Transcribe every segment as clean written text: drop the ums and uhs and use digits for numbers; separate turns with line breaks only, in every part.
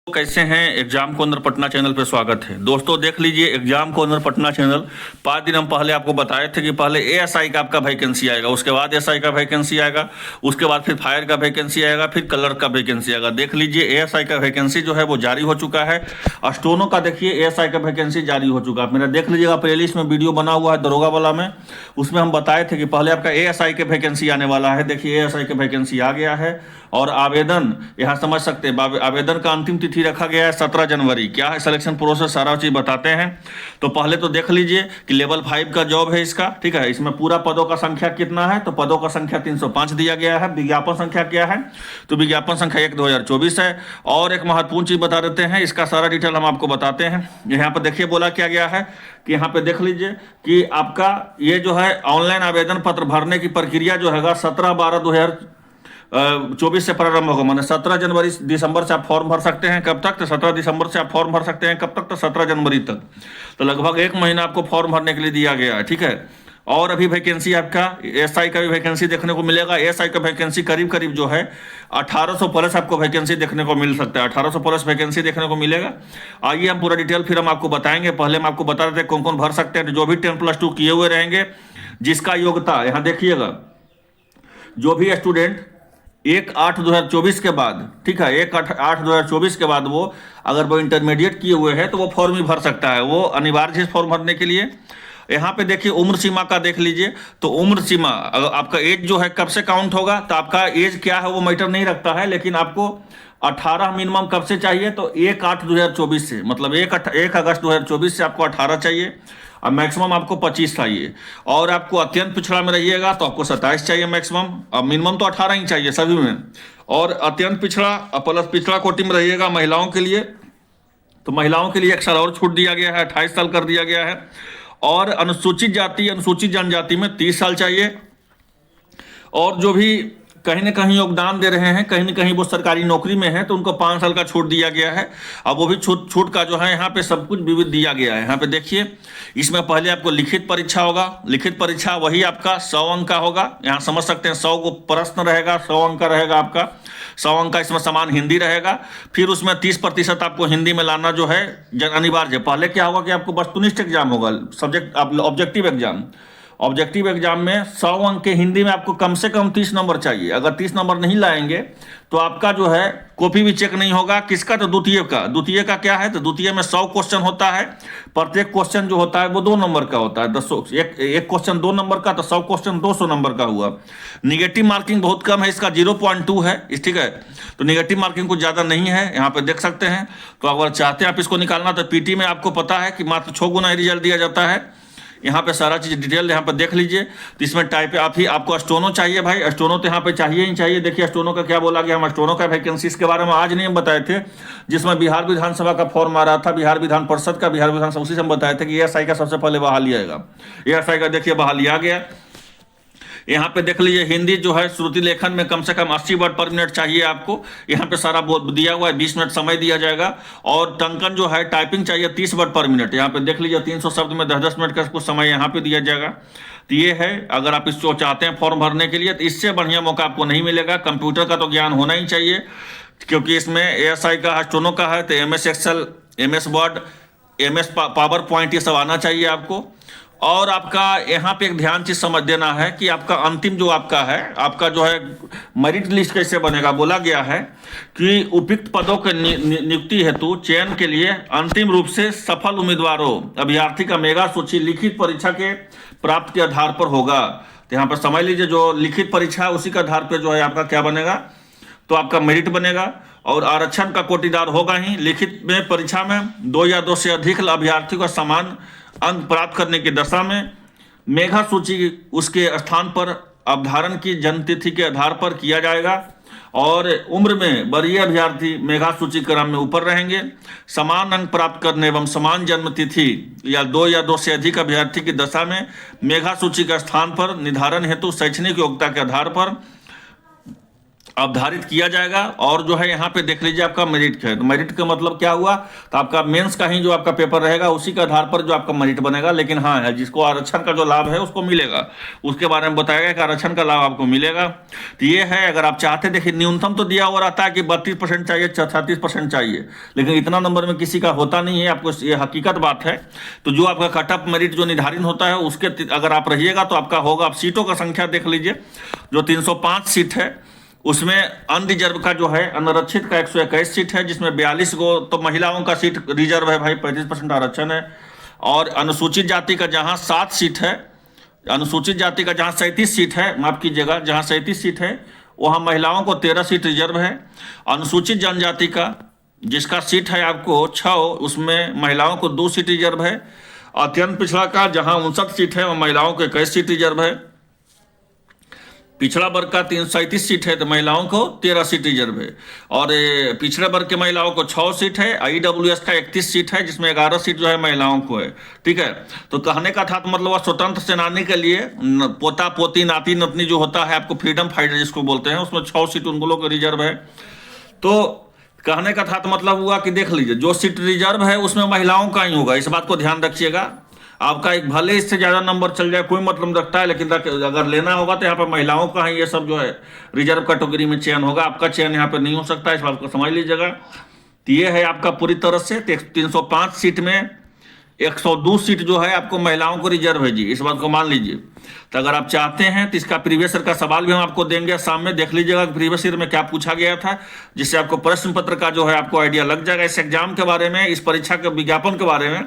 कैसे हैं। Exam corner Patna channel पे स्वागत है। दोस्तों देख लीजिए एग्जाम कॉर्नर पटना चैनल। 5 दिन हम पहले आपको बताए थे कि पहले एएसआई का आपका वैकेंसी आएगा, उसके बाद एसआई का वैकेंसी आएगा, उसके बाद फिर फायर का वैकेंसी आएगा, फिर कलर का वैकेंसी आएगा। देख लीजिए एएसआई का वैकेंसी जो है वो जारी हो चुका है। स्टोनो का देखिए एएसआई का वैकेंसी जारी हो चुका है। मेरा देख लीजिएगा प्लेलिस्ट में वीडियो बना हुआ है दरोगा वाला में, उसमें हम बताए थे कि पहले आपका एएसआई के वैकेंसी आने वाला है। देखिए एएसआई के वैकेंसी आ गया है और आवेदन यहाँ समझ सकते हैं। आवेदन का अंतिम तिथि रखा गया है 17 जनवरी। क्या है सिलेक्शन प्रोसेस सारा चीज बताते हैं। तो पहले तो देख लीजिए कि लेवल 5 का जॉब है इसका, ठीक है। इसमें पूरा पदों का संख्या कितना है, तो पदों का संख्या 305 दिया गया है। विज्ञापन संख्या क्या है, तो विज्ञापन संख्या 1/2024 है। और एक महत्वपूर्ण चीज बता देते हैं, इसका सारा डिटेल हम आपको बताते हैं। यहाँ पर देखिए बोला क्या गया है कि यहाँ पे देख लीजिए कि आपका ये जो है ऑनलाइन आवेदन पत्र भरने की प्रक्रिया जो है 17/12/2024 से प्रारंभ होगा। माने 17 जनवरी दिसंबर से आप फॉर्म भर सकते हैं। कब तक, तो 17 दिसंबर से आप फॉर्म भर सकते हैं। कब तक, तो 17 जनवरी तक। तो लगभग 1 महीना आपको फॉर्म भरने के लिए दिया गया है, ठीक है। और अभी वैकेंसी आपका एसआई का भी वैकेंसी देखने को मिलेगा। एसआई का वैकेंसी करीब करीब जो है 1800 प्लस आपको वैकेंसी देखने को मिल सकता है। 1800 प्लस वैकेंसी देखने को मिलेगा। आइए हम पूरा डिटेल फिर हम आपको बताएंगे। पहले हम आपको बता देते हैं कौन कौन भर सकते हैं। जो भी 10+2 किए हुए रहेंगे, जिसका योग्यता यहाँ देखिएगा, जो भी स्टूडेंट 1/8/2024 के बाद, ठीक है, 1/8/2024 के बाद वो अगर वो इंटरमीडिएट किए हुए हैं तो वो फॉर्म ही भर सकता है। वो अनिवार्य है फॉर्म भरने के लिए। यहाँ पे देखिए उम्र सीमा का देख लीजिए। तो उम्र सीमा अगर आपका एज जो है कब से काउंट होगा, तो आपका एज क्या है वो मैटर नहीं रखता है, लेकिन आपको 18 मिनिमम कब से चाहिए, तो 1/8/2024 से, मतलब 1 अगस्त 2024 से आपको 18 चाहिए। और मैक्सिमम आपको 25 चाहिए। और आपको अत्यंत पिछड़ा में रहिएगा तो आपको 27 चाहिए मैक्सिमम। अब मिनिमम तो 18 ही चाहिए सभी में। और अत्यंत पिछड़ा प्लस पिछड़ा कोटि में रहिएगा महिलाओं के लिए, तो महिलाओं के लिए 1 साल और छूट दिया गया है, 28 साल कर दिया गया है। और अनुसूचित जाति अनुसूचित जनजाति में 30 साल चाहिए। और जो भी कहीं ना कहीं योगदान दे रहे हैं, कहीं ना कहीं वो सरकारी नौकरी में है, तो उनको 5 साल का छूट दिया गया है। अब वो भी छूट का जो है यहाँ पे सब कुछ विविध दिया गया है। यहाँ पे देखिए इसमें पहले आपको लिखित परीक्षा होगा। लिखित परीक्षा वही आपका 100 अंक का होगा। यहाँ समझ सकते हैं 100 को प्रश्न रहेगा, 100 अंक का रहेगा आपका। 100 अंक का इसमें समान हिंदी रहेगा। फिर उसमें 30% आपको हिंदी में लाना जो है अनिवार्य है। पहले क्या होगा कि आपको वस्तुनिष्ठ एग्जाम होगा, subject objective exam. Objective exam में 100 अंक के हिंदी में आपको कम से कम 30 नंबर चाहिए। अगर 30 नंबर नहीं लाएंगे तो आपका जो है कॉपी भी चेक नहीं होगा। किसका, तो द्वितीय का। द्वितीय का क्या है, तो द्वितीय में 100 क्वेश्चन होता है। प्रत्येक क्वेश्चन जो होता है वो 2 नंबर का होता है। एक क्वेश्चन 2 नंबर का, तो 100 क्वेश्चन 200 नंबर का हुआ। निगेटिव मार्किंग बहुत कम है, इसका 0.2 है, ठीक है। तो निगेटिव मार्किंग कुछ ज़्यादा नहीं है, यहाँ पे देख सकते हैं। तो अगर चाहते हैं आप इसको निकालना, तो पीटी में आपको पता है कि मात्र 6 गुना रिजल्ट दिया जाता है। यहाँ पे सारा चीज डिटेल यहाँ पे देख लीजिए। तो इसमें टाइप आप ही आपको स्टोनो चाहिए भाई। स्टोनो तो यहाँ पे चाहिए ही चाहिए। देखिए स्टोनो का क्या बोला गया। हम स्टोनो का वैकेंसी के बारे में आज नहीं हम बताए थे, जिसमें बिहार विधानसभा का फॉर्म आ रहा था, बिहार विधान परिषद का, बिहार विधानसभा, उसी से हम बताए थे कि एएसआई का सबसे पहले बहाली आएगा। एएसआई का देखिए बहाली आ गया। यहाँ पे देख लीजिए हिंदी जो है श्रुति लेखन में कम से कम 80 वर्ड पर मिनट चाहिए आपको। यहाँ पे सारा दिया हुआ है, 20 मिनट समय दिया जाएगा। और टंकन जो है टाइपिंग चाहिए 30 वर्ड पर मिनट। यहाँ पे देख लीजिए 300 शब्द में 10-10 मिनट का कुछ समय यहाँ पे दिया जाएगा। तो ये है, अगर आप इसको चाहते हैं फॉर्म भरने के लिए, तो इससे बढ़िया मौका आपको नहीं मिलेगा। कंप्यूटर का तो ज्ञान होना ही चाहिए, क्योंकि इसमें एएसआई का स्टोनो का है, तो MS Excel, MS Word, MS PowerPoint ये सब आना चाहिए आपको। और आपका यहाँ पे एक ध्यान चीज समझ देना है कि आपका अंतिम जो आपका है, आपका जो है मेरिट लिस्ट कैसे बनेगा। बोला गया है कि उपयुक्त पदों के नियुक्ति हेतु चयन के लिए अंतिम रूप से सफल उम्मीदवारों अभ्यर्थी का मेगा सूची लिखित परीक्षा के प्राप्त के आधार पर होगा। तो यहाँ पर समझ लीजिए जो लिखित परीक्षा उसी के आधार पर जो है आपका क्या बनेगा, तो आपका मेरिट बनेगा। और आरक्षण का कोटीदार होगा ही। लिखित में परीक्षा में 2 या 2 से अधिक अभ्यर्थी को समान अंक प्राप्त करने की दशा में मेघा सूची उसके स्थान पर अवधारण की जन्मतिथि के आधार पर किया जाएगा। और उम्र में वरीय अभ्यर्थी मेघा सूची क्रम में ऊपर रहेंगे। समान अंक प्राप्त करने एवं समान जन्मतिथि या 2 या 2 से अधिक अभ्यर्थी की दशा में मेघा सूची के स्थान पर निर्धारण हेतु शैक्षणिक योग्यता के आधार पर अवधारित किया जाएगा। और जो है यहाँ पे देख लीजिए आपका मेरिट है, तो मेरिट का मतलब क्या हुआ, तो आपका मेंस का ही जो आपका पेपर रहेगा उसी के आधार पर जो आपका मेरिट बनेगा। लेकिन हाँ, जिसको आरक्षण का जो लाभ है उसको मिलेगा, उसके बारे में बताया गया कि आरक्षण का लाभ आपको मिलेगा। तो ये है, अगर आप चाहते, देखिए न्यूनतम तो दिया हुआ रहता है कि 32% चाहिए, 36% चाहिए, लेकिन इतना नंबर में किसी का होता नहीं है, आपको ये हकीकत बात है। तो जो आपका कट ऑफ मेरिट जो निर्धारित होता है उसके अगर आप रहिएगा तो आपका होगा। आप सीटों का संख्या देख लीजिए, जो 305 सीट है उसमें अनरिजर्व का जो है, अनारक्षित का 121 सीट है, जिसमें 42 गो तो महिलाओं का सीट रिजर्व है भाई, 35% आरक्षण है। और अनुसूचित जाति का जहां 7 सीट है, अनुसूचित जाति का जहां 37 सीट है, माफ कीजिएगा, जहां 37 सीट है वहां महिलाओं को 13 सीट रिजर्व है। अनुसूचित जनजाति का जिसका सीट है आपको 6, उसमें महिलाओं को 2 सीट रिजर्व है। अत्यंत पिछड़ा का जहां 59 सीट है वह महिलाओं को 21 सीट रिजर्व है। पिछड़ा वर्ग का 337 सीट है तो महिलाओं को 13 सीट रिजर्व है। और पिछड़े वर्ग के महिलाओं को 6 सीट है। IWS का 31 सीट है जिसमें 11 सीट जो है महिलाओं को है। ठीक है, तो कहने का था तो मतलब वह स्वतंत्र सेनानी के लिए पोता पोती नाती नतनी जो होता है आपको, फ्रीडम फाइटर जिसको बोलते हैं, उसमें 6 सीट उन लोगों को रिजर्व है। तो कहने का था तो मतलब हुआ कि देख लीजिए, जो सीट रिजर्व है उसमें महिलाओं का ही होगा, इस बात को ध्यान रखिएगा। आपका एक भले इससे ज़्यादा नंबर चल जाए कोई मतलब रखता है, लेकिन अगर लेना होगा तो यहाँ पर महिलाओं का ही ये सब जो है रिजर्व कैटेगरी में चयन होगा, आपका चयन यहाँ पर नहीं हो सकता, इस बात को समझ लीजिएगा। तो ये है आपका पूरी तरह से 305 सीट में 102 सीट जो है आपको महिलाओं को रिजर्व है जी, इस बात को मान लीजिए। तो अगर आप चाहते हैं तो इसका प्रीवियस ईयर का सवाल भी हम आपको देंगे, सामने देख लीजिएगा प्रीवियस ईयर में क्या पूछा गया था, जिससे आपको प्रश्न पत्र का जो है आपको आइडिया लग जाएगा इस एग्जाम के बारे में, इस परीक्षा के विज्ञापन के बारे में।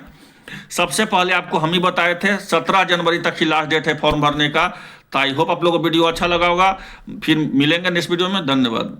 सबसे पहले आपको हम ही बताए थे 17 जनवरी तक ही लास्ट डेट है फॉर्म भरने का। तो आई होप आप लोगों को वीडियो अच्छा लगा होगा। फिर मिलेंगे नेक्स्ट वीडियो में, धन्यवाद।